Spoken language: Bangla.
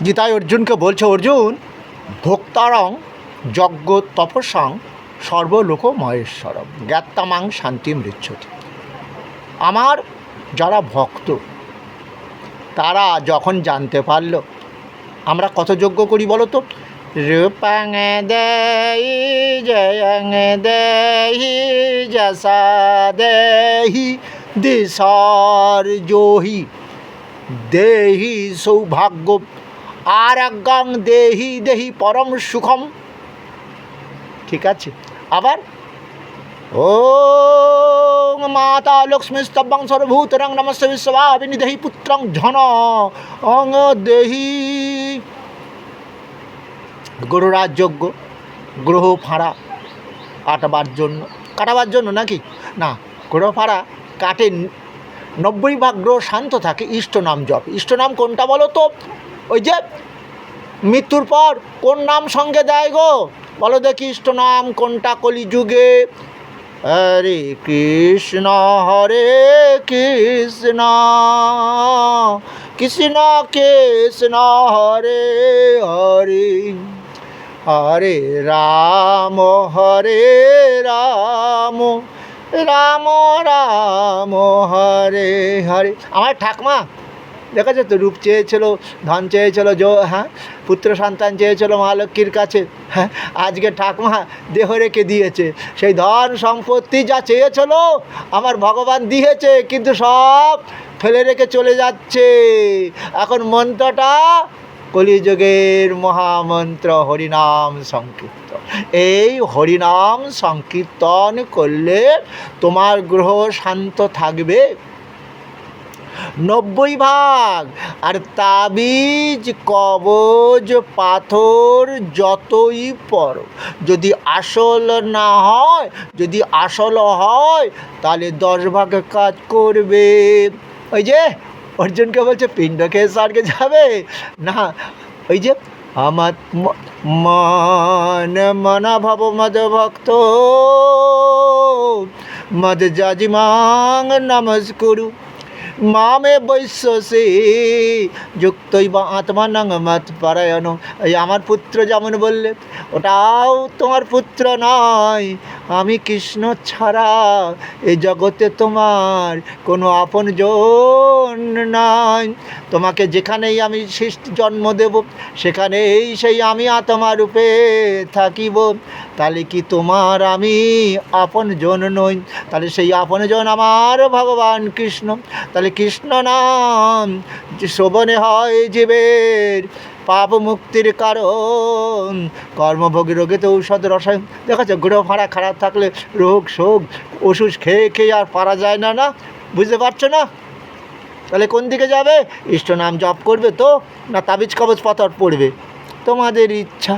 গীতায় অর্জুনকে বলছে, অর্জুন ভোক্তারং যজ্ঞ তপসাং সর্বলোক মহেশ্বরম জ্ঞাত্তামাং শান্তি মৃচ্ছতি। আমার যারা ভক্ত তারা যখন জানতে পারল, আমরা কত যজ্ঞ করি বলো তো, রূপাং দেহি জয়ং দেহি যশা দেহি দিশার জোহি দেহি সৌভাগ্য আরোগ্যং দেহি দেহি পরম সুখম। ঠিক আছে, আবার ওং মাতা লক্ষ্মীস্তব্যং সর্বভূতরং নমস্তে বিশ্বভাবিনী দেহি পুত্রং ঝন অং দেহি। গরুরাজ যজ্ঞ গ্রহ ফাঁড়া কাটাবার জন্য নাকি না, গ্রহ ফাঁড়া কাটে 90 ভাগ গ্রহ শান্ত থাকে ইষ্ট নাম জপ। ইষ্ট নাম কোনটা বলো তো? ওই যে মৃত্যুর পর কোন নাম সঙ্গে দেয় গো বলো দেখি, ইষ্ট নাম কোনটা কলিযুগে? হরে কৃষ্ণ কৃষ্ণ কৃষ্ণ হরে হরে হরে রাম রাম রাম হরে হরে। আমার ঠাকমা দেখেছো তো, রূপ চেয়েছিল, ধন চেয়েছিল, পুত্র সন্তান চেয়েছিল মা লক্ষ্মীর কাছে, আজকে ঠাকমা দেহ রেখে দিয়েছে। সেই ধন সম্পত্তি যা চেয়েছিল আমার ভগবান দিয়েছে, কিন্তু সব ফেলে রেখে চলে যাচ্ছে। এখন মন্ত্রটা কলিযুগের মহামন্ত্র হরিনাম সংকীর্তন। এই হরিনাম সংকীর্তন করলে তোমার গ্রহ শান্ত থাকবে 90 ভাগ। আর তাবিজ কবজ পাথর যতই পড়ো, যদি আসল না হয়, যদি আসল হয় তাহলে 10 ভাগ কাজ করবে। ওই যে অর্জুনকে বলছে পিণ্ড খেয়ে স্বর্গে যাবে না, ওই যে আমার মনা ভব মদ ভক্ত মদ জাজিমাং নমস্কুরু মামে বৈশ্যসে যুক্তই বা আত্মানং মত পরায়ণ। এই আমার পুত্র যেমন বললে, ওটাও তোমার পুত্র নয়। আমি কৃষ্ণ ছাড়া এই জগতে তোমার কোনো আপনজন নাই। তোমাকে যেখানেই আমি সৃষ্টি জন্ম দেব, সেখানেই সেই আমি আত্মা রূপে থাকিব। তাহলে কি তোমার আমি আপনজন নই? তাহলে সেই আপনজন আমার ভগবান কৃষ্ণ। তাহলে কৃষ্ণ নাম যে শ্রবণে হয় জীবের পাপ মুক্তির কারণ, কর্মভোগী রোগে তো ঔষধ রসায়ন। দেখাচ্ছে গ্রহ ফাঁড়া খারাপ থাকলে রোগ শোক ওষুধ খেয়ে আর পারা যায় না। বুঝতে পারছো না? তাহলে কোন দিকে যাবে? ইষ্ট নাম জপ করবে তো, না তাবিজ কবজ পাথর পড়বে? তোমাদের ইচ্ছা।